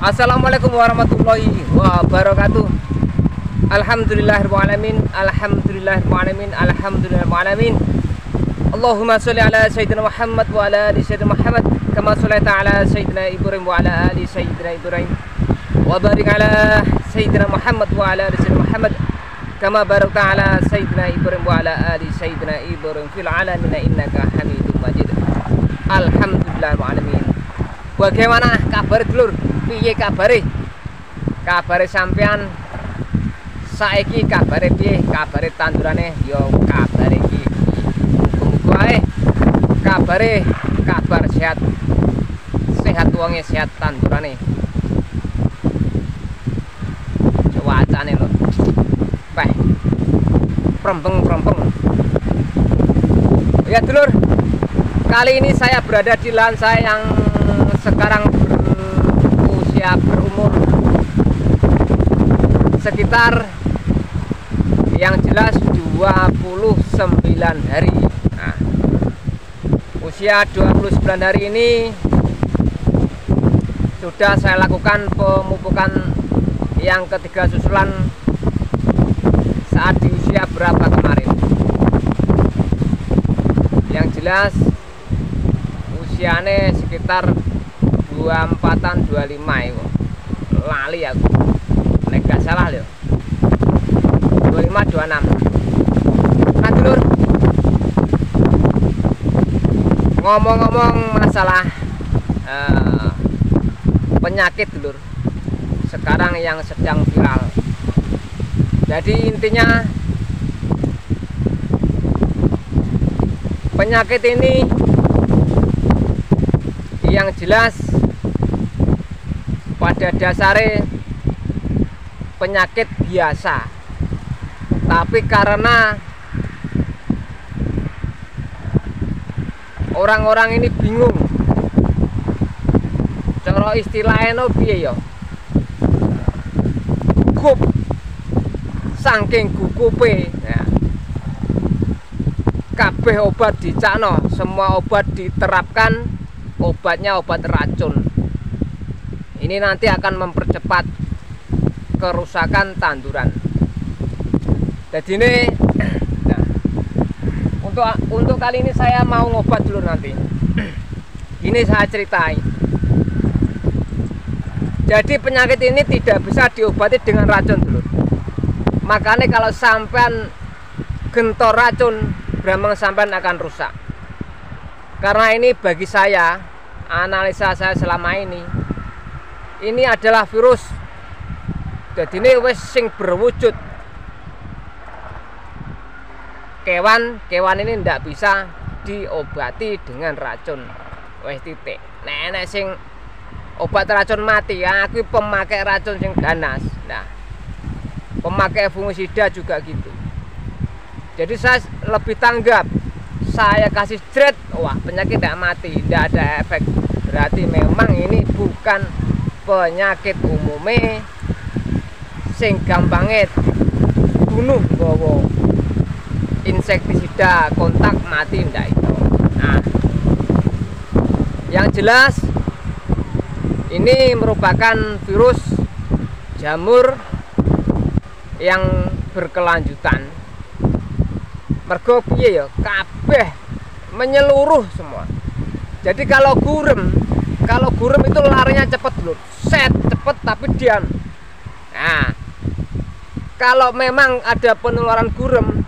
Assalamualaikum warahmatullahi wabarakatuh. Alhamdulillahirrahmanirrahim. Alhamdulillahirrahmanirrahim. Alhamdulillahirrahmanirrahim. Allahumma sholli ala sayyidina Muhammad wa ala ali sayyidina Muhammad kama shallaita ala sayyidina Ibrahim wa ala ali sayyidina Ibrahim wa barik ala sayyidina Muhammad wa ala ali sayyidina Muhammad kama barakta ala sayyidina Ibrahim wa ala ali sayyidina Ibrahim fil alamin innaka Hamidum Majid. Alhamdulillahirrahmanirrahim. Bagaimana kabar dulur? Piye kabare? Kabare sampean saiki kabare piye? Kabare tandurane yo kabare iki. Muga ae kabare kabar sehat. Sehat wonge sehat tandurane. Cuacane lho. Peh. Prempeng. Ya dulur. Kali ini saya berada di lahan saya yang sekarang berumur sekitar yang jelas 29 hari. Nah, usia 29 hari ini sudah saya lakukan pemupukan yang ketiga susulan saat di usia berapa kemarin. Yang jelas usianya sekitar 24an 25 itu lali aku nek gak salah lho 25 26. Nah dulur, ngomong-ngomong masalah penyakit dulur sekarang yang sedang viral. Jadi intinya penyakit ini yang jelas pada dasarnya penyakit biasa, tapi karena orang-orang ini bingung cara istilahnya no piye ya, gugup saking gugupe ya. Kabeh obat dicakno, semua obat diterapkan, obatnya obat racun. Ini nanti akan mempercepat kerusakan tanduran. Jadi ini nah, untuk kali ini saya mau ngobat dulu nanti. Ini saya ceritain. Jadi penyakit ini tidak bisa diobati dengan racun dulu. Makanya kalau sampean gentor racun, brambang sampean akan rusak. Karena ini bagi saya, analisa saya selama ini adalah virus. Jadi ini wis sing berwujud kewan ini ndak bisa diobati dengan racun. Wis titik. Nek sing obat racun mati ya, aku pemakai racun sing ganas. Nah, pemakai fungisida juga gitu. Jadi saya lebih tanggap, saya kasih jret, wah penyakit tidak mati, tidak ada efek. Berarti memang ini bukan penyakit umumnya sing gampangnya bunuh bawa insektisida kontak mati ndak itu. Nah, yang jelas ini merupakan virus jamur yang berkelanjutan. Mergo piye ya, kabeh menyeluruh semua. Jadi kalau gurem itu larinya cepet dulu, set cepet tapi diam. Nah, kalau memang ada penularan gurem,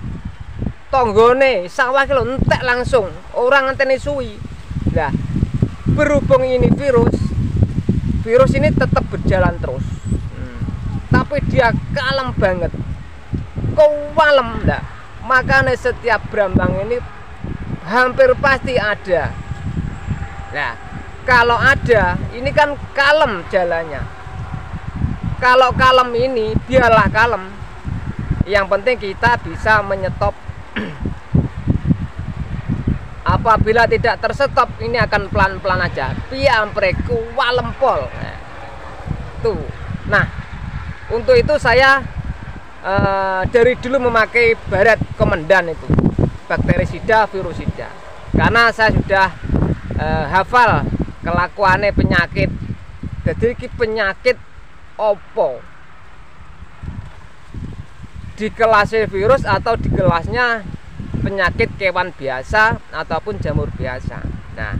tonggone sawah ki lho entek langsung, orang ngenteni suwi. Nah, berhubung ini virus ini tetap berjalan terus. Tapi dia kalem banget. Kewalem enggak. Makanya setiap brambang ini hampir pasti ada. Nah, kalau ada, ini kan kalem jalannya. Kalau kalem ini, biarlah kalem. Yang penting kita bisa menyetop. Apabila tidak tersetop, ini akan pelan-pelan aja. Piampreku walempol. Nah, tuh. Nah, untuk itu saya dari dulu memakai baret komandan itu, bakterisida, virusida. Karena saya sudah hafal kelakuannya penyakit Jadi iki penyakit opo? Di kelasnya virus atau di kelasnya penyakit kewan biasa ataupun jamur biasa. Nah,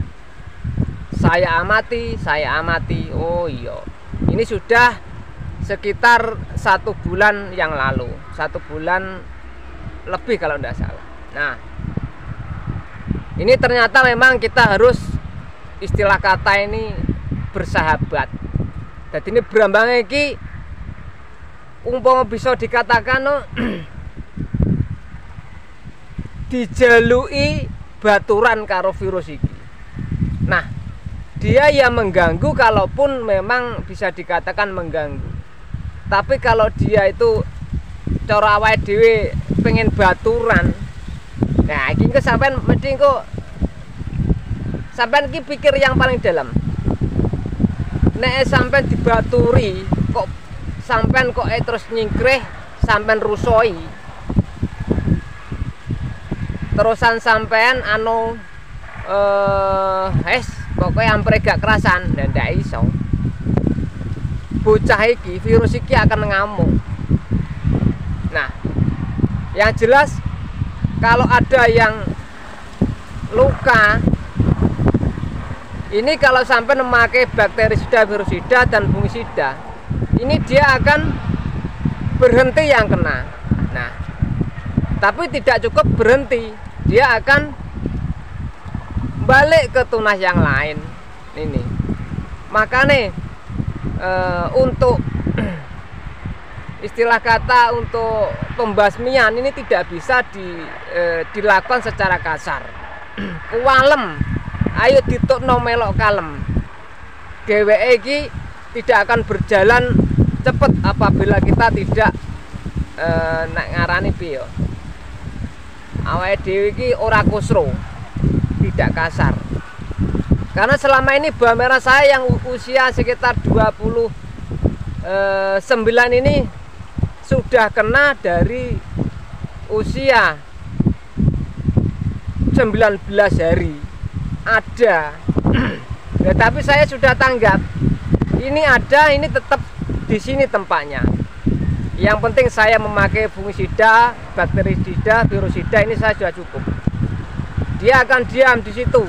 saya amati, oh iya, ini sudah sekitar 1 bulan yang lalu, 1 bulan lebih kalau tidak salah. Nah, ini ternyata memang kita harus, istilah kata ini, bersahabat. Jadi ini berambang iki umpama bisa dikatakan no, dijalui baturan karo virus iki. Nah, dia yang mengganggu kalaupun memang bisa dikatakan mengganggu. Tapi kalau dia itu cara awake dhewe pengen baturan, nah iki sampean mesti kok sampean iki pikir yang paling dalam. Nek sampean dibaturi kok sampean kok terus nyingkreh, sampean rusoi. Terusan sampean pokoknya hampir gak kerasan dan ndak iso. Bocah iki, virus iki akan ngamuk. Nah, yang jelas kalau ada yang luka, ini kalau sampai memakai bakterisida, virusida, dan fungisida, ini dia akan berhenti yang kena. Nah, tapi tidak cukup berhenti, dia akan balik ke tunas yang lain. Ini makanya untuk istilah kata untuk pembasmian ini tidak bisa dilakukan secara kasar. Kualem, ayo ditukno melok kalem. Dheweke iki tidak akan berjalan cepat apabila kita tidak nak ngarani piye. Awake dhewe iki ora kusro, tidak kasar. Karena selama ini bawang merah saya yang usia sekitar 29 ini sudah kena dari usia 19 hari ada. Ya, tapi saya sudah tanggap. Ini ada, ini tetap di sini tempatnya. Yang penting saya memakai fungisida, bakterisida, virusida, ini saya sudah cukup. Dia akan diam di situ.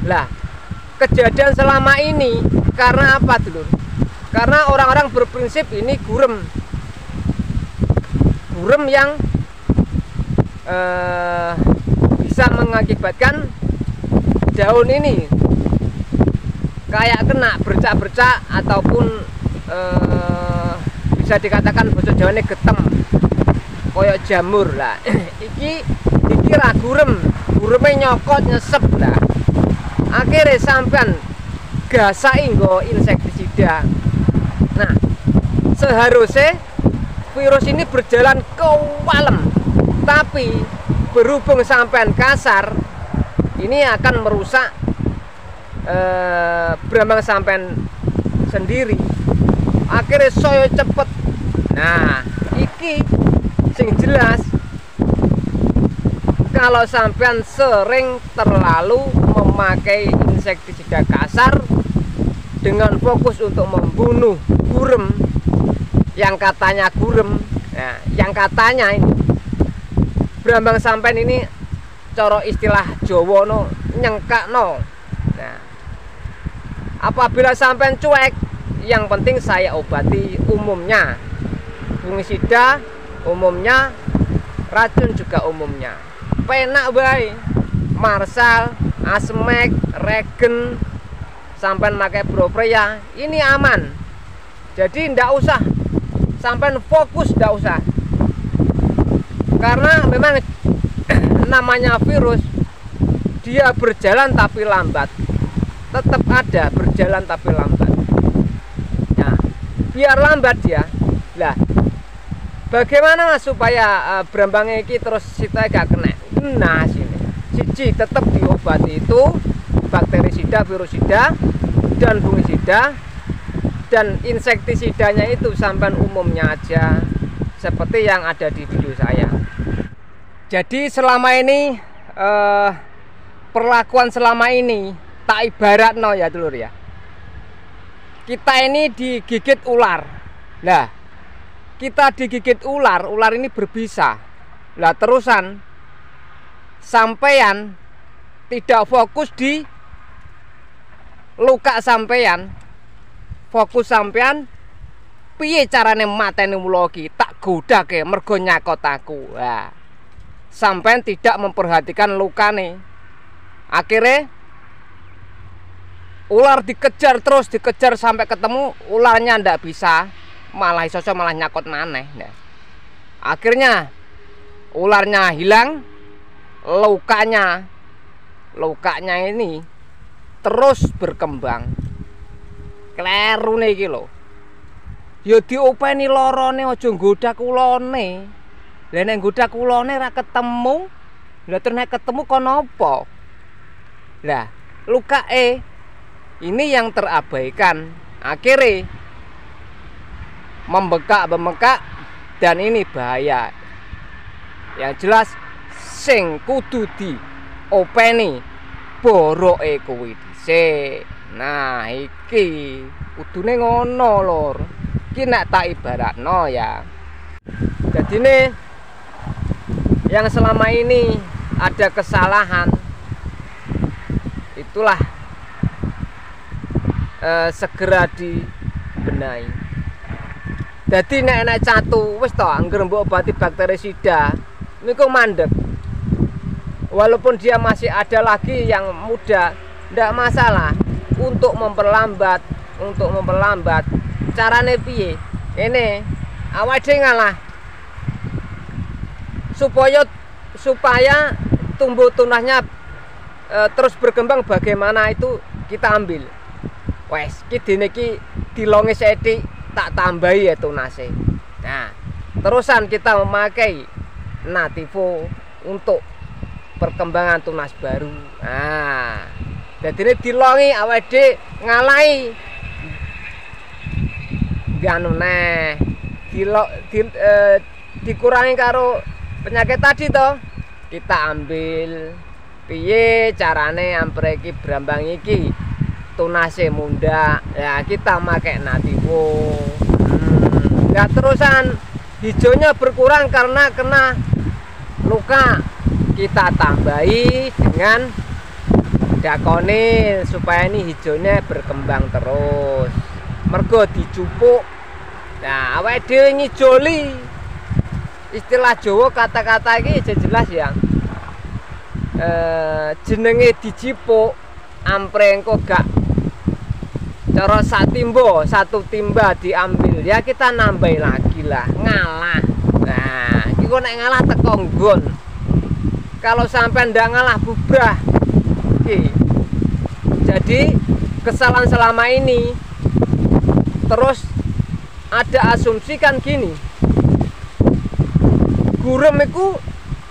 Lah, kejadian selama ini karena apa dulu? Karena orang-orang berprinsip ini gurem yang bisa mengakibatkan daun ini kayak kena bercak-bercak ataupun bisa dikatakan bahasa Jawane getem koyok jamur lah. iki ra gureme nyokot nyesep lah. Akhirnya sampean gasai nggo insektisida. Nah, seharusnya virus ini berjalan ke walem, tapi berhubung sampean kasar, ini akan merusak berambang sampean sendiri. Akhirnya saya cepet. Nah, iki sing jelas kalau sampean sering terlalu memakai insektisida kasar dengan fokus untuk membunuh gurem yang katanya gurem, nah, yang katanya ini berambang sampean ini coro istilah Jawa no nyengkak no. Nah, apabila sampean cuek, yang penting saya obati umumnya fungisida, umumnya racun juga umumnya. Penak bae, Marsal, Asmek, Regen, sampean pakai Brofrea, ini aman. Jadi ndak usah sampean fokus, ndak usah. Karena memang namanya virus, dia berjalan tapi lambat. Tetap ada berjalan tapi lambat. Nah, biar lambat dia. Lah, bagaimana supaya berambangnya iki terus kita gak kena? Nah, sini siji tetap diobati itu bakterisida, virusida, dan fungisida, dan insektisidanya itu sampai umumnya aja seperti yang ada di video saya. Jadi selama ini perlakuan selama ini tak ibarat no ya dulur ya. kita ini digigit ular. Nah, kita digigit ular, ular ini berbisa. Lah terusan sampeyan tidak fokus di luka sampeyan, fokus sampeyan piye carane mateni mula iki, tak godake mergo nyakot aku. Nah, sampeyan tidak memperhatikan lukane. Akhirnya ular dikejar terus, dikejar sampai ketemu, ularnya ndak bisa, malah iso malah nyakot maneh. Nah, akhirnya ularnya hilang, lukanya ini terus berkembang. Klerune iki lho. Ya diopeni lorone aja nggodak ulone. Lah nek nggodak ulone ra ketemu, lah terus nek ketemu kono apa? Lah, lukae ini yang terabaikan. Akhirnya membekak dan ini bahaya. Yang jelas sing kudu diopeni boroke kuwi dhisik. Nah, iki kudune ngono, Lur. Iki nek tak ibaratno ya. Jadi nih yang selama ini ada kesalahan itulah segera dibenahi. Jadi nek catu wis to angger mbok obati bakterisida niku mandek. Walaupun dia masih ada lagi yang muda, ndak masalah. Untuk memperlambat carane piye? Ini awake dhewe ngalah supaya tumbuh tunasnya terus berkembang. Bagaimana itu kita ambil. Wes, iki dene iki dilonge sithik tak tambahi ya tunase. Nah, terusan kita memakai Nativo untuk perkembangan tunas baru. Nah, jadi ini dilongi awake ngalahi ganu neh dikurangi karo penyakit tadi toh. Kita ambil piye carane ampreki brambang iki tunase munda. Ya kita pakai Nativo. Enggak terusan hijaunya berkurang karena kena luka, kita tambahi dengan dakonil supaya ini hijaunya berkembang terus. Mergo dicupuk. Nah, awake dhewe ngijoli. Istilah Jawa kata-kata iki jelas ya. Jenenge dicipuk ampre engko gak cara satu timba diambil ya kita nambahi lagi lah, ngalah. Nah, iki kok nek ngalah teko nggon. Kalau sampai ndak ngalah bubrah. Jadi kesalahan selama ini terus ada asumsi kan gini, gurem itu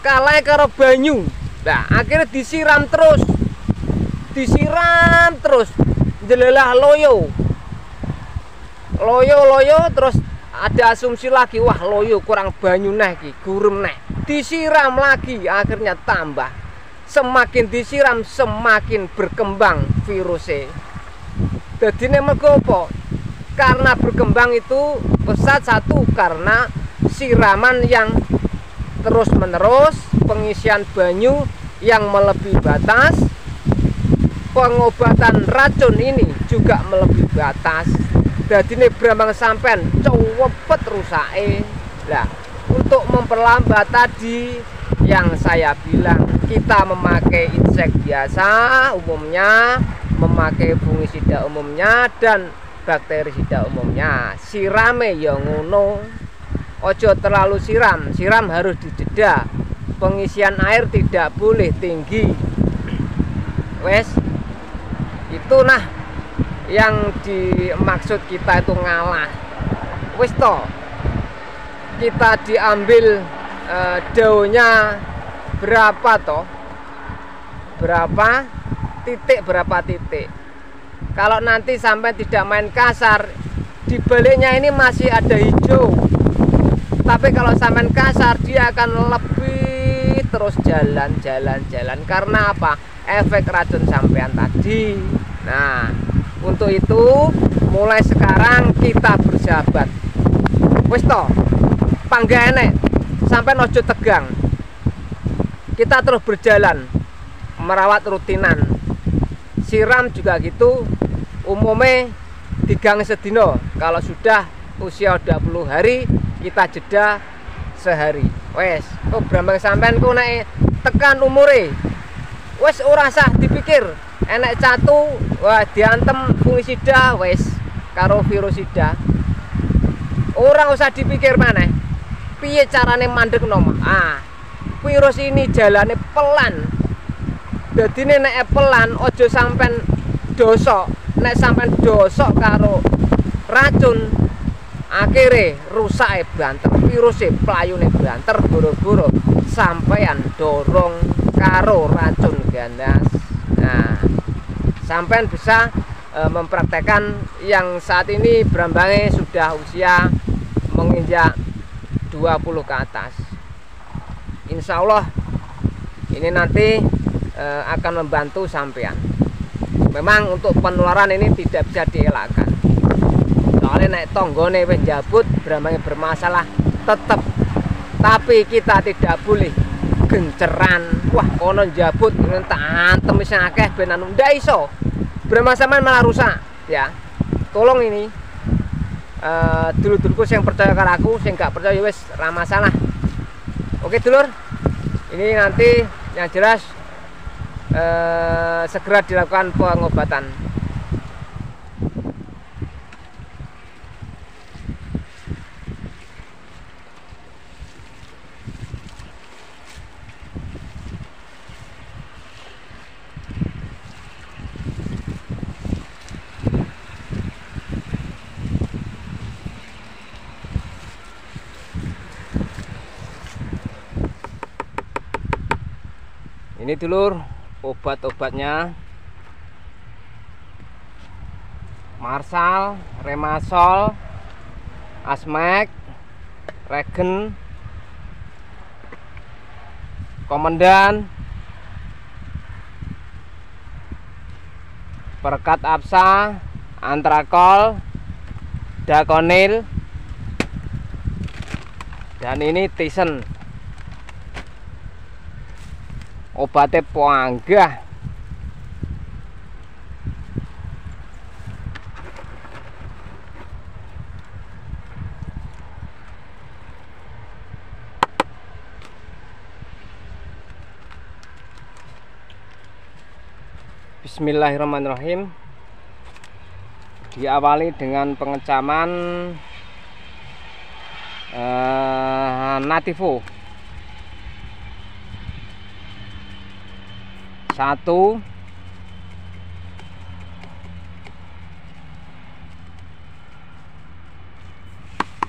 kalah karo banyu. Nah, akhirnya disiram terus jelelah loyo terus ada asumsi lagi, wah loyo kurang banyu neh iki, gurem neh. Disiram lagi, akhirnya tambah. Semakin disiram semakin berkembang virusnya. Jadi ini mergo apa? Karena berkembang itu pesat, satu karena siraman yang terus menerus, pengisian banyu yang melebihi batas, pengobatan racun ini juga melebihi batas. Jadi ini berambang sampean cowopet rusake. Lah, untuk memperlambat tadi yang saya bilang, kita memakai insek biasa umumnya, memakai fungisida umumnya dan bakterisida umumnya. Sirame ya ngono, ojo terlalu siram harus dijeda. Pengisian air tidak boleh tinggi. Wes, itu nah yang dimaksud kita itu ngalah. Wes toh, kita diambil daunnya berapa toh, berapa titik. Kalau nanti sampai tidak main kasar, di baliknya ini masih ada hijau. Tapi kalau sampai kasar, dia akan lebih terus jalan. Karena apa? Efek racun sampean tadi. Nah, untuk itu mulai sekarang kita bersahabat. Wis to, panggah enek, sampai ojo tegang. Kita terus berjalan merawat rutinan. Siram juga gitu, umumnya digang sedino. Kalau sudah usia 20 hari kita jeda sehari. Wes, kok brambang sampean ku nek tekan umure. Wes ora sah dipikir. Enek catu, wah diantem fungisida wes karo virusida. Orang usah dipikir maneh. Piye carane mandekno? Virus ini jalannya pelan. Dadine nek pelan ojo sampean dosok. Nek sampean dosok karo racun, akhirnya rusak banter, virusnya pelayune banter, boro-boro sampean dorong karo racun ganas. Nah, sampean bisa mempraktekkan yang saat ini berambange sudah usia menginjak 20 ke atas. Insya Allah ini nanti akan membantu sampean. Memang untuk penularan ini tidak bisa dielakkan. Soalnya naik tonggone wis jabut berambange bermasalah tetap. Tapi kita tidak boleh genceran. Wah, kono jabut tak antem wis akeh ben anu ndak iso. Bermasalah malah rusak ya. Tolong ini dulur-dulurku yang percaya karo aku, yang gak percaya wis ra masalah. Oke dulur, ini nanti yang jelas segera dilakukan pengobatan. Ini dulur obat-obatnya, Marsal, Remasol, Asmek, Regen, Komandan, Perkat Absa, Antrakol, Dakonil, dan ini Tisen. Obatnya poanggah. Bismillahirrahmanirrahim. Diawali dengan pengecaman Nativo. 1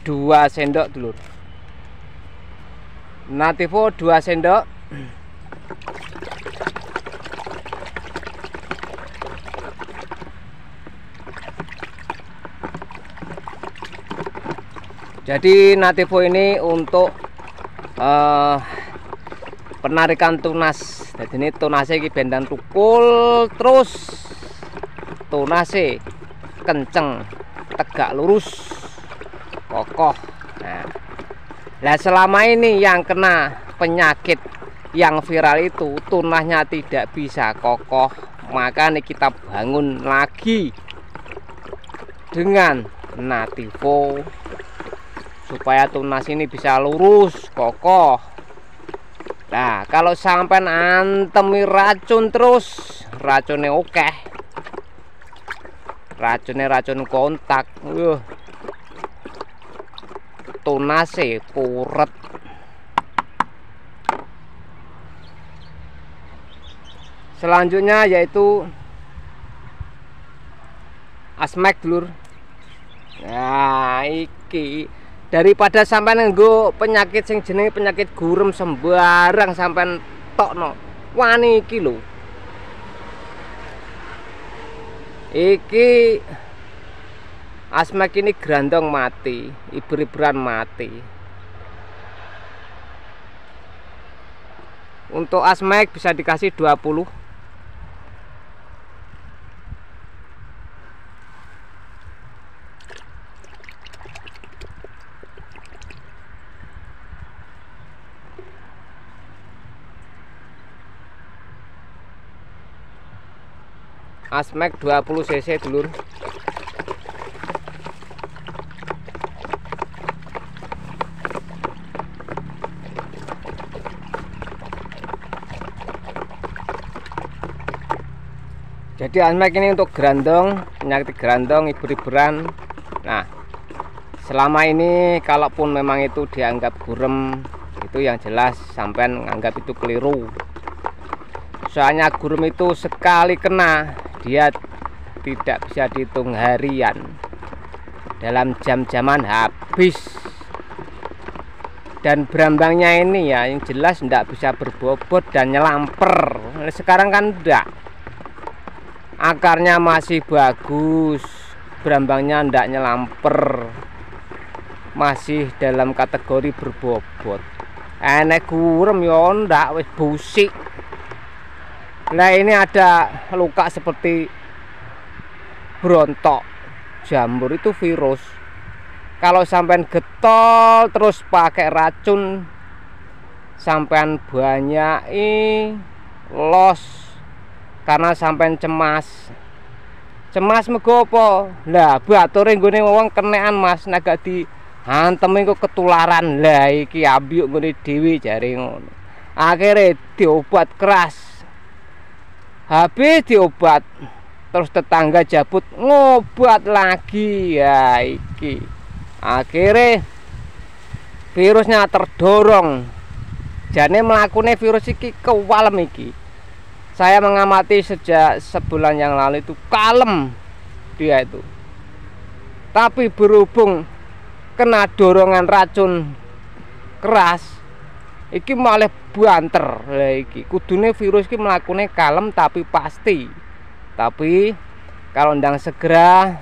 2 sendok dulur. Nativo 2 sendok. Jadi Nativo ini untuk penarikan tunas. Jadi ini tunasnya iki bendan tukul terus, tunasnya kenceng, tegak lurus, kokoh. Nah, selama ini yang kena penyakit yang viral itu tunasnya tidak bisa kokoh, makanya kita bangun lagi dengan Nativo supaya tunas ini bisa lurus, kokoh. Nah, kalau sampai antemi racun terus, racunnya oke. Racunnya racun kontak. Tunasnya puret. Selanjutnya yaitu Asmek dulur. Nah, iki daripada sampai nggo penyakit sing jenenge penyakit gurem sembarang sampai tokno wani iki lho. Iki Asmek ini grandong mati, iber-iberan mati. Untuk Asmek bisa dikasih 20. Asmax 20 cc dulur. Jadi Asmax ini untuk gerandong, penyakit gerandong, iber-iberan. Nah, selama ini kalaupun memang itu dianggap gurem, itu yang jelas sampean menganggap itu keliru. Soalnya gurem itu sekali kena, dia tidak bisa dihitung harian. Dalam jam-jaman habis. Dan berambangnya ini ya, yang jelas tidak bisa berbobot dan nyelamper. Sekarang kan enggak. Akarnya masih bagus, berambangnya ndak nyelamper, masih dalam kategori berbobot. Enek gurem ya ndak, wis busik. Nah ini ada luka seperti berontok jamur, itu virus. Kalau sampean getol terus pakai racun, sampean banyak los. Karena sampean cemas mergo apa? Lah bature nggone wong kenekan Mas, nek gak dihantemi kok ketularan. Lah iki ambyuk nggone dhewe jare ngono. Akhire diobat keras. Habis diobat terus tetangga jabut ngobat lagi. Ya iki. Akhire virusnya terdorong. Jane mlakune virus iki kewalem iki. Saya mengamati sejak sebulan yang lalu itu kalem dia itu. Tapi berhubung kena dorongan racun keras, iki malah banter. Lah iki kudune virus iki mlakune kalem tapi pasti. Tapi kalau ndang segera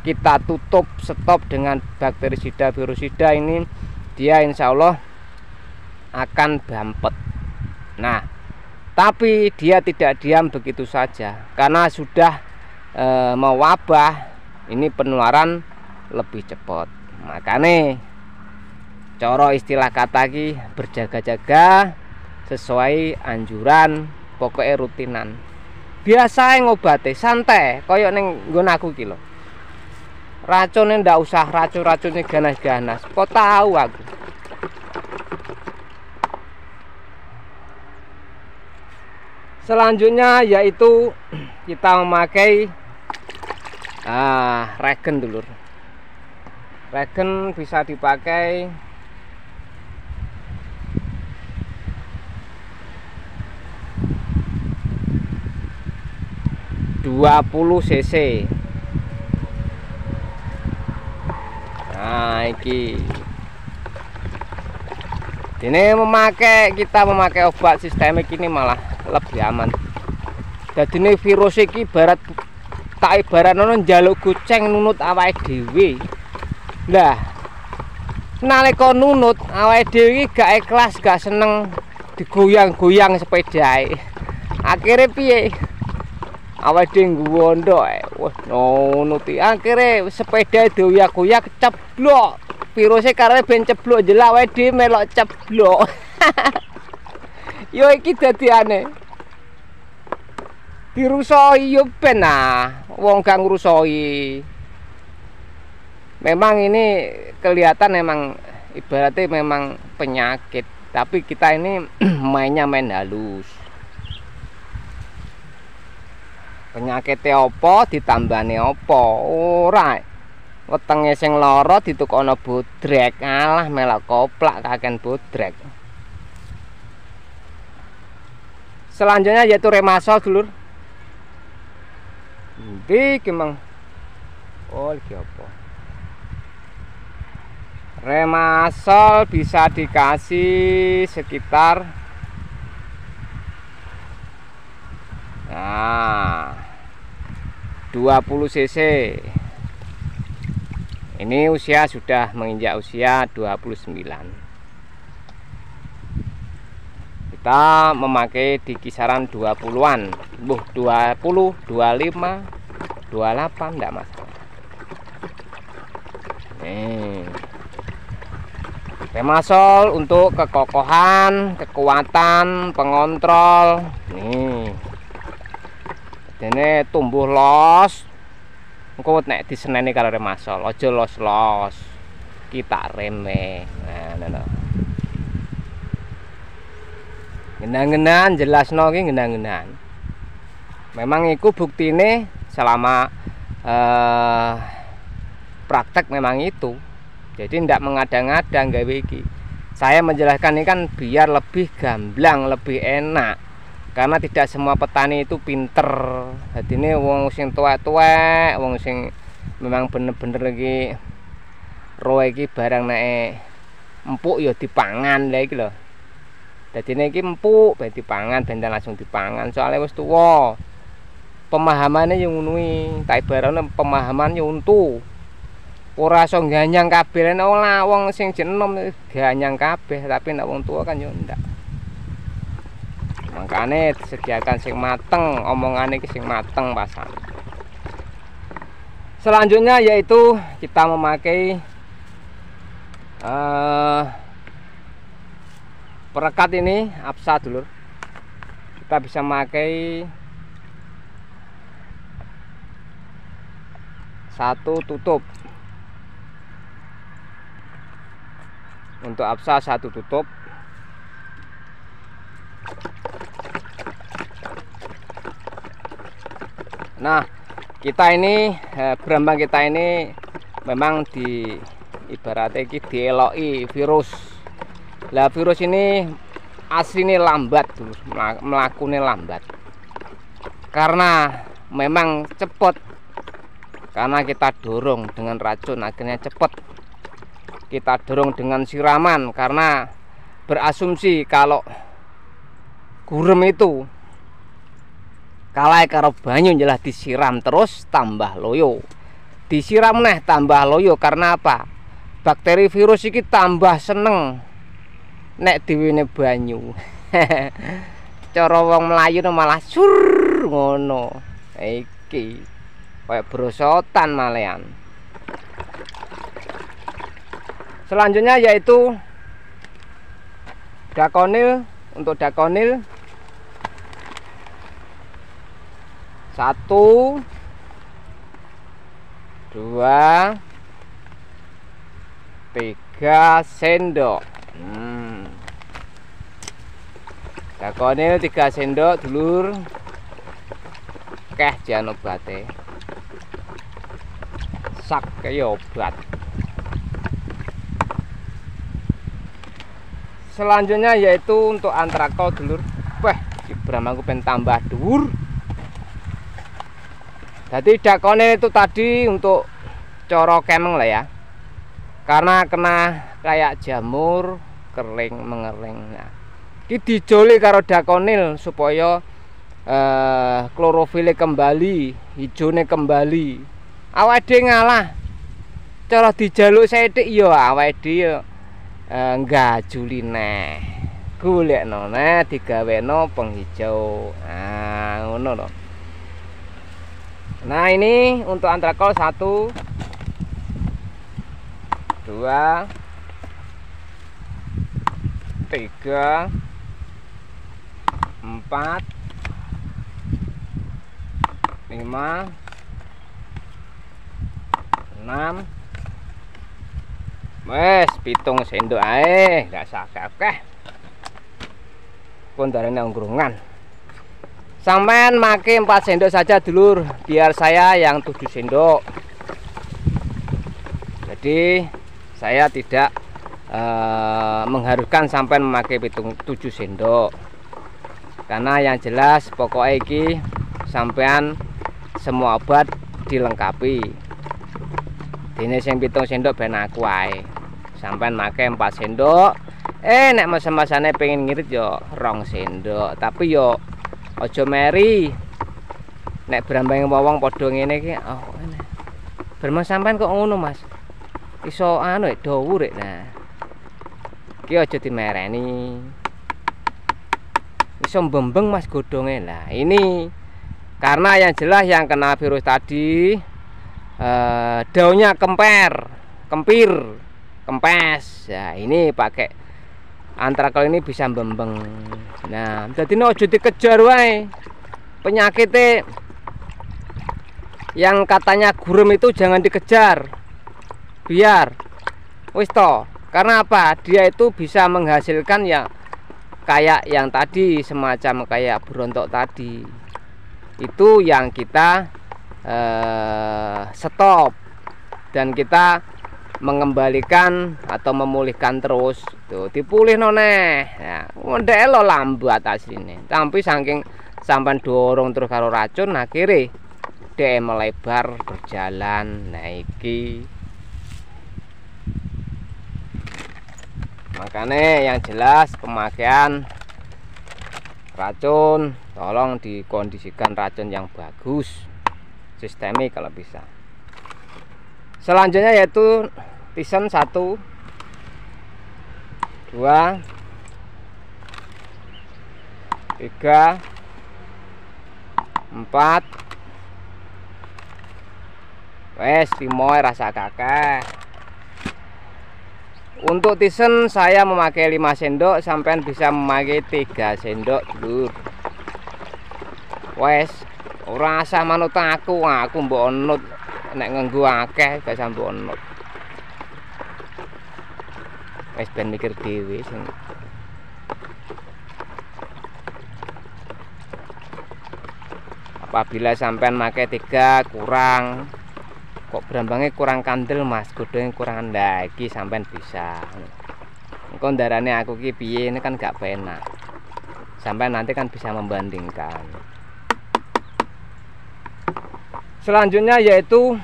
kita tutup stop dengan bakterisida virusida ini, dia insya Allah akan bampet. Nah, tapi dia tidak diam begitu saja, karena sudah mewabah, ini penularan lebih cepat. Makanya coro istilah kata ki berjaga-jaga sesuai anjuran, pokoknya rutinan. Biasa ngobate santai, koyok neng nggon aku ki lho. Racunnya ndak usah racun-racunnya ganas-ganas. Kok tahu aku. Selanjutnya yaitu kita memakai regen dulur. Regen bisa dipakai cc. Nah iki ini kita memakai obat sistemik ini malah lebih aman. Jadi ini virus iki ibarat tak ibaratno njaluk goceng nunut awake dhewe. Lah nalika nunut awake dhewe iki gak ikhlas, gak seneng digoyang-goyang sepedae. Akhire piye? Awake dhewe nggondo wah nunuti. Akhire sepeda dioyak-oyak ceblok. Virusnya karena ben ceblok jelak awake dhewe melok ceblok. Yo iki dadi aneh. Dirusoi yo ben wong gak ngrusoi. Memang ini kelihatan memang ibaratnya memang penyakit, tapi kita ini mainnya main halus. Penyakitnya opo ditambane opo ora. Wetenge sing lara ditukono bodrek, alah melok koplak kaken bodrek. Selanjutnya yaitu remasol dulur. Iki mang iki apa? Remasol bisa dikasih sekitar 20 cc. Ini usia sudah menginjak usia 29. Kita memakai di kisaran 20-an, 20, 25, 28 enggak masalah. Nih. Remasol untuk kekokohan, kekuatan, pengontrol. Nih. Dadine tumbuh los. Engko nek diseneni karo remasol, aja los-los. Kita reme. Nah, ngono. Genang-genang jelasno ki genang-genang. Memang iku buktine selama praktek memang itu. Jadi ndak mengada-ngada gawe iki. Saya menjelaskan ini kan biar lebih gamblang, lebih enak. Karena tidak semua petani itu pinter. Jadi ini wong sing tuwek-tuwek, wong sing memang bener-bener lagi roh iki barang nek empuk ya dipangan lha iki lho. Dadi nek iki empuk ben dipangan, ben langsung dipangan. Soalnya wis tuwa. Pemahamane yo ngono iki. Tak ibaratne pemahaman yo untu. Ora iso ganyang kabeh nek wong sing jenom ganyang kabeh, tapi nek wong tuwa kan yo ndak. Makanya disediakan sing mateng, omongannya sing mateng pasan. Selanjutnya yaitu kita memakai perekat ini APSA dulur. Kita bisa memakai satu tutup. Untuk APSA satu tutup. Nah, kita ini berambang kita ini memang di ibaratnya iki dieloki virus. Lah virus ini aslinya lambat dulu, melakukannya lambat. Karena memang cepet. Karena kita dorong dengan racun akhirnya cepet. Kita dorong dengan siraman karena berasumsi kalau gurem itu kalai karo banyu jelas disiram terus tambah loyo. Disiram neh tambah loyo karena apa? Bakteri virus iki tambah seneng nek diwene banyu. Cara wong Melayu malah sur ngono. Iki kayak brosotan malean. Selanjutnya yaitu dakonil. Untuk dakonil 1, 2, 3 sendok. Dakonil 3 sendok dulur. Keh jan obate. Sak kaya obat. Selanjutnya yaitu untuk antrakol dulur. Wah, Ibram aku pengen tambah dhuwur. Jadi dakone itu tadi untuk coro kemeng lah ya. Karena kena kayak jamur kering mengering. Nah, iki dijoli karo dakonil supaya klorofile kembali, hijaunya kembali. Awake dhewe ngalah. Cara dijaluk sithik ya awake dhewe enggak juline. Golekno neh digaweno penghijau. Nah, ngono lho. Nah, ini untuk antrakol 1, 2, 3, 4, 5, 6. Wes, 7 sendok ae, enggak sakeh. Pun darane nggrungan. Sampean make 4 sendok saja dulur, biar saya yang 7 sendok. Jadi saya tidak mengharuskan sampean memakai 7 sendok. Karena yang jelas pokoknya iki sampean semua obat dilengkapi. Dene sing 7 sendok ben aku ae. Sampean make 4 sendok. Nek masa-masane pengen ngirit yo 2 sendok, tapi yo aja meri. Nek brambang wong padha ngene iki, oh ngene. Bermas sampean kok ngono, Mas? Iso anu dawu rek. Nah. Iki aja dimereni. Iso mbembeng Mas godhonge. Lah, ini karena yang jelas yang kena virus tadi daunnya kempir, kempes. Ya, ini pakai antrakol ini bisa mbembeng. Nah, jadi ini aja dikejar wae. Penyakitnya yang katanya gurem itu jangan dikejar, biar wis toh. Karena apa? Dia itu bisa menghasilkan ya kayak yang tadi, semacam kayak berontok tadi. Itu yang kita stop, dan kita mengembalikan atau memulihkan terus tuh, dipulih noneh ya, ndek lo lambat asline, tapi saking sampai dorong terus karo racun, akhirnya dia melebar berjalan. Nah iki makanya yang jelas pemakaian racun tolong dikondisikan racun yang bagus, sistemik kalau bisa. Selanjutnya yaitu Tyson 1, 2, 3, empat, wes limoy rasa kakek. Untuk Tyson saya memakai 5 sendok, sampean bisa memakai 3 sendok dulur. Wes ora usah manut aku mbok onut, nek nganggo akeh gak usah mbok onut. Wes ben mikir dhewe sing. Apabila sampean make 3 kurang, kok berambangnya kurang kandel mas, godongnya kurang, ndak iki sampean bisa. Engko ndarane aku ki piye, ini kan gak penak. Sampai nanti kan bisa membandingkan. Selanjutnya yaitu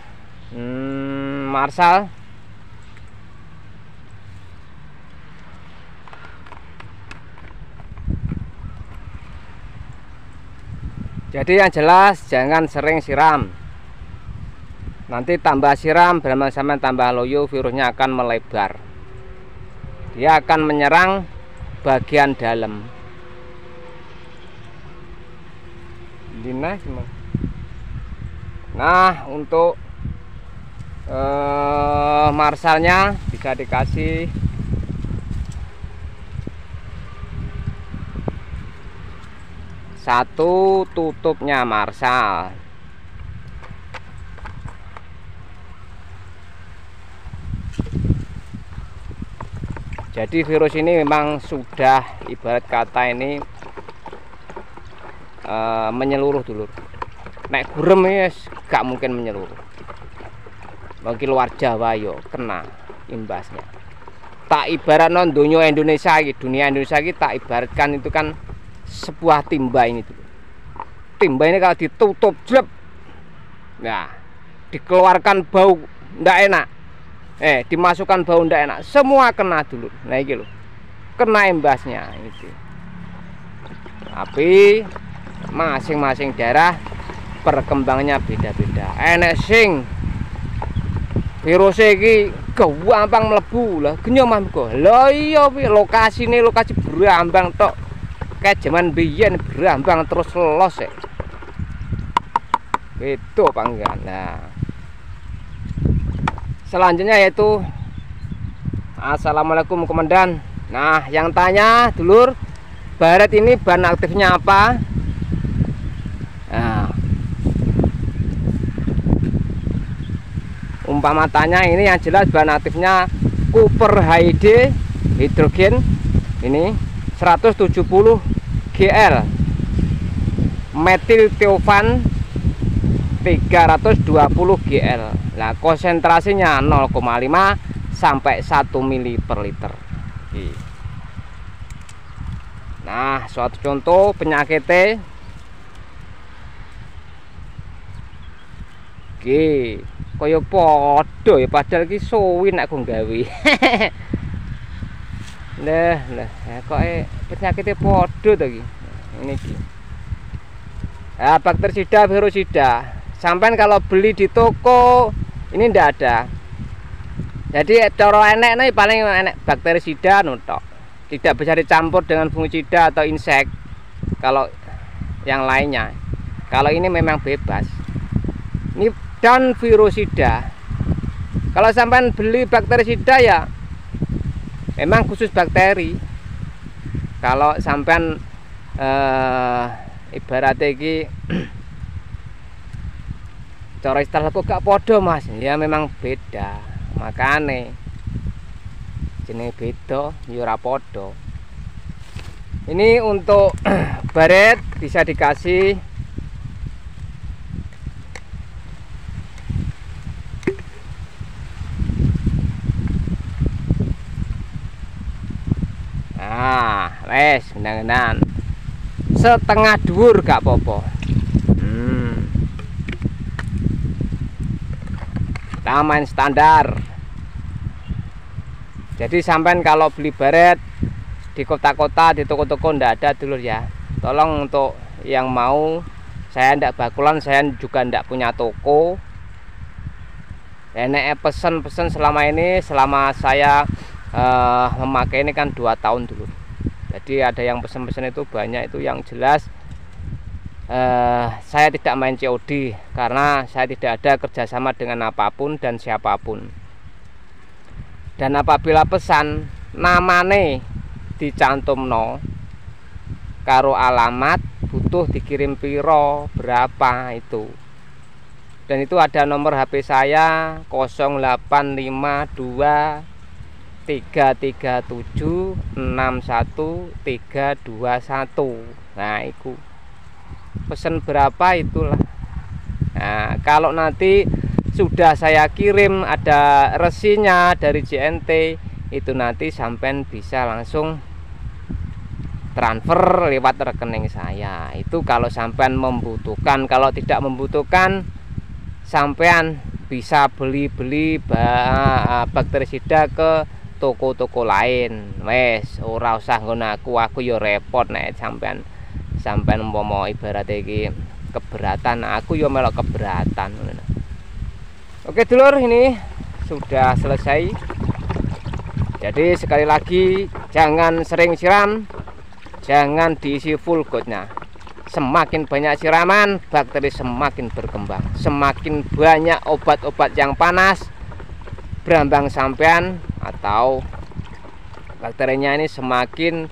Marshall. Jadi yang jelas jangan sering siram. Nanti tambah siram, bersama sama tambah loyo, virusnya akan melebar. Dia akan menyerang bagian dalam. Nah, untuk Marshallnya bisa dikasih satu tutupnya Marshall. Jadi virus ini memang sudah ibarat kata ini menyeluruh dulu. Nek gurem ya gak mungkin menyeluruh. Bagi luar Jawa yo kena imbasnya. Tak ibarat non dunia Indonesia ini tak ibaratkan itu kan sebuah timba ini dulu. Timba ini kalau ditutup jlep, nah dikeluarkan bau ndak enak, dimasukkan bau ndak enak, semua kena dulu. Nah iki lho, kena imbasnya itu. Tapi masing-masing daerah perkembangannya beda-beda. Enek sing virus iki gampang mlebu lah, genyo mah kok. Lha iya lokasine lokasi Brambang tok. Kayak zaman biyen Brambang terus los ya. Itu panggilan. Nah, selanjutnya yaitu Assalamualaikum Komandan. Nah, yang tanya dulur, baret ini bahan aktifnya apa? Nah, umpama tanya ini yang jelas bahan aktifnya Cooper HID hidrogen ini 170 GL, metil theofan 320 GL. Nah, konsentrasinya 0,5 sampai 1 mili per liter. Nah, suatu contoh penyakitnya kaya podo ya, padahal ki suwi nek aku gawe. Nah, kok penyakitnya podo to iki. Ini iki. Nah, bakterisida, virusida. Sampai kalau beli di toko ini ndak ada. Jadi cara enek nih paling enek bakterisida nutok. Tidak bisa dicampur dengan fungisida atau insek. Kalau yang lainnya, kalau ini memang bebas. Ini dan virusida. Kalau sampai beli bakterisida ya memang khusus bakteri. Kalau sampai ibaratnya iki cara istilah kok gak podo Mas, ya memang beda, makane jenenge beda ya ora podo. Ini untuk baret bisa dikasih wes genang-genang setengah dhuwur gak apa-apa. Kita main standar. Jadi sampean kalau beli baret di kota-kota, di toko-toko ndak ada dulur ya. Tolong untuk yang mau, saya ndak bakulan, saya juga ndak punya toko. Nek pesen-pesen selama ini, selama saya memakai ini kan 2 tahun dulu. Jadi ada yang pesen-pesen itu banyak, itu yang jelas saya tidak main COD karena saya tidak ada kerjasama dengan apapun dan siapapun. Dan apabila pesan namane dicantumno karo alamat, butuh dikirim piro berapa itu. Dan itu ada nomor HP saya 0852 337 61321. Nah itu pesen berapa itulah. Nah kalau nanti sudah saya kirim ada resinya dari JNT, itu nanti sampean bisa langsung transfer lewat rekening saya. Itu kalau sampean membutuhkan. Kalau tidak membutuhkan, sampean bisa beli bakterisida ke toko-toko lain. Wes ora usah ngono aku yo repot nek sampean umpama ibarat iki keberatan, aku yo melok keberatan. Oke dulur, ini sudah selesai. Jadi sekali lagi jangan sering siram, jangan diisi full goatnya. Semakin banyak siraman, bakteri semakin berkembang. Semakin banyak obat-obat yang panas berambang sampean, atau bakterinya ini semakin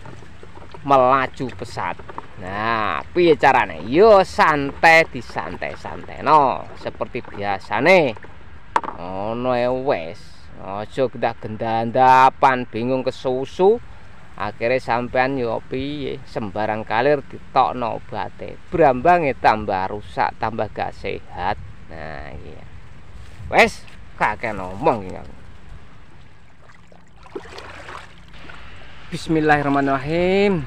melaju pesat. Nah, piye carane? Yo santai, disantai-santai no, seperti biasane. Ono wes. Aja kedah gendandapan bingung kesusu. Akhirnya sampean yo piye sembarang kalir ditokno obate. Brambange tambah rusak, tambah gak sehat. Nah, iya. Wes, kakek ngomong iki. Bismillahirrahmanirrahim.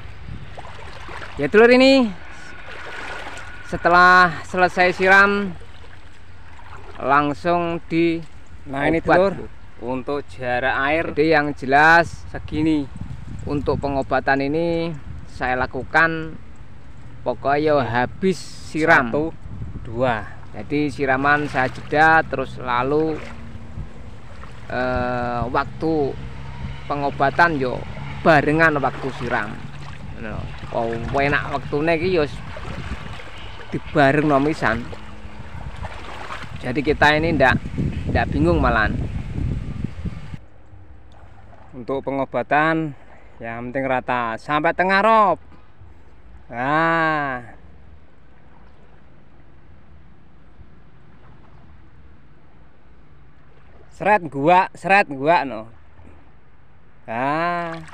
Ya dulur, ini setelah selesai siram langsung di ini dulur untuk jarak air. Jadi yang jelas segini. Untuk pengobatan ini saya lakukan pokoknya habis siram 1, 2. Jadi siraman saya jeda, terus lalu waktu pengobatan yo barengan waktu siram. Oh, enak waktune iki yo dibareng nomisan. Jadi kita ini ndak bingung malahan. Untuk pengobatan yang penting rata sampai tengah rob. Nah, seret gua no. Nah,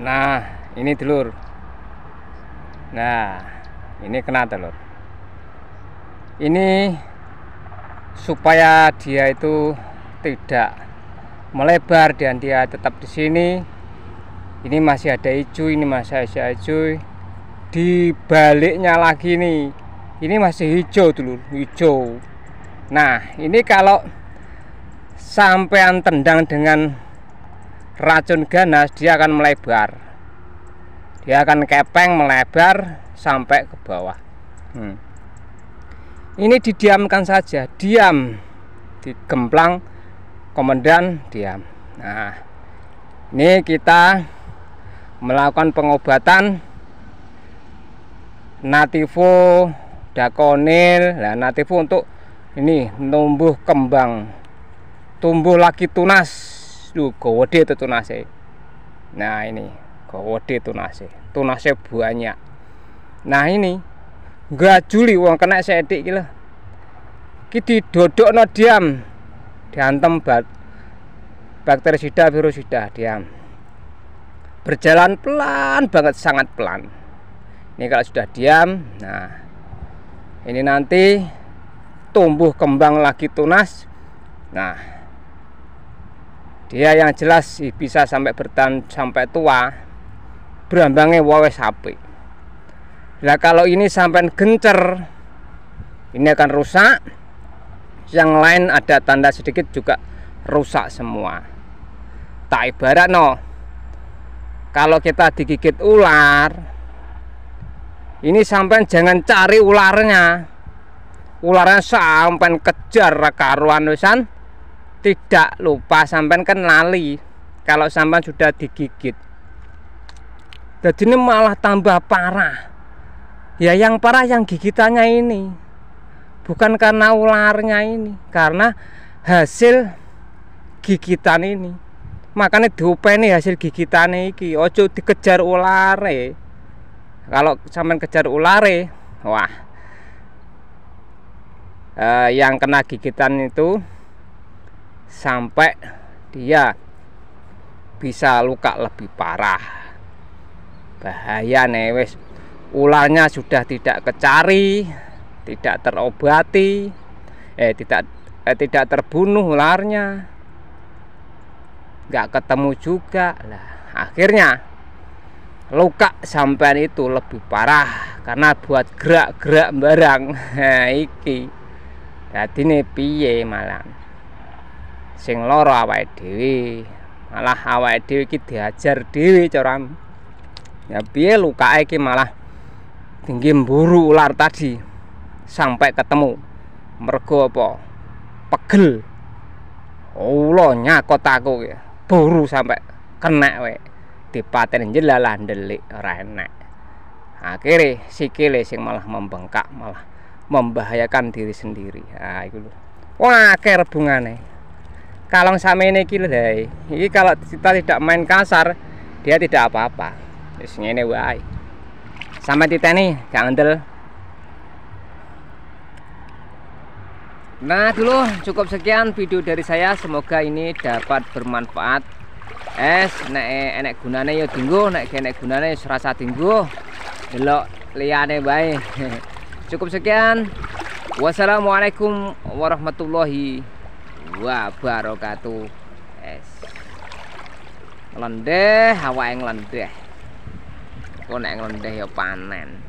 Nah, ini dulur. Nah, ini kena telur. Ini supaya dia itu tidak melebar dan dia tetap di sini. Ini masih ada hijau, ini masih ada hijau. Di baliknya lagi nih, ini masih hijau dulu, hijau. Nah, ini kalau sampean tendang dengan racun ganas, dia akan melebar. Dia akan kepeng melebar sampai ke bawah. Ini didiamkan saja, diam, digemplang, kemudian diam. Nah, ini kita melakukan pengobatan Nativo Dakonil. Nah, Nativo untuk ini tumbuh kembang, tumbuh lagi tunas. Duh, gede itu tunasnya. Nah, ini gede tunasnya banyak. Nah, ini enggak juli wong kena sedik iki lho. Iki didodokno diam. Diantem bakterisida virusida diam. Berjalan pelan banget, sangat pelan. Ini kalau sudah diam, nah ini nanti tumbuh kembang lagi tunas. Nah, dia yang jelas bisa sampai bertahan sampai tua, berambangnya wawes sapi. Nah, kalau ini sampai gencer, ini akan rusak. Yang lain ada tanda sedikit juga rusak semua. Tak ibarat no, kalau kita digigit ular, ini sampai jangan cari ularnya. Ularnya sampai kejar karuan wisan. Tidak lupa sampai kan lali kalau sampai sudah digigit. Jadi ini malah tambah parah. Ya yang parah yang gigitannya ini, bukan karena ularnya ini, karena hasil gigitan ini. Makanya diopeni hasil gigitan ini. Ojo dikejar ulare. Kalau sampai kejar ulare, wah, yang kena gigitan itu sampai dia bisa luka lebih parah. Bahaya nih wes. Ularnya sudah tidak kecari, tidak terobati, tidak terbunuh ularnya, nggak ketemu juga lah. Akhirnya luka sampean itu lebih parah karena buat gerak-gerak barang. Iki jadi nih piye malah sing loro awake dhewe, malah awake dhewe iki diajar dhewe coram. Ya piye luka iki malah tinggi mburu ular tadi sampai ketemu. Mergo apa? Pegel. Allah nyakot aku ya. Buru sampai kena we. Dipaten jelalah ndelik ora enak. Akhirnya sikile sing malah membengkak, malah membahayakan diri sendiri. Nah, iku lho. Wah, akeh rebungane. Kalong samene iki lho, iki kalau kita tidak main kasar, dia tidak apa-apa. Wis ngene wae. Sampai titeni, gak andel. Nah, dulu cukup sekian video dari saya. Semoga ini dapat bermanfaat. Nek enek gunane ya dinggo, nek enek gunane serasa dinggo. Delok liyane bae. Cukup sekian. Wassalamualaikum warahmatullahi wabarakatuh. Nglendeh awake nglendeh. Kok nek nglendeh ya panen.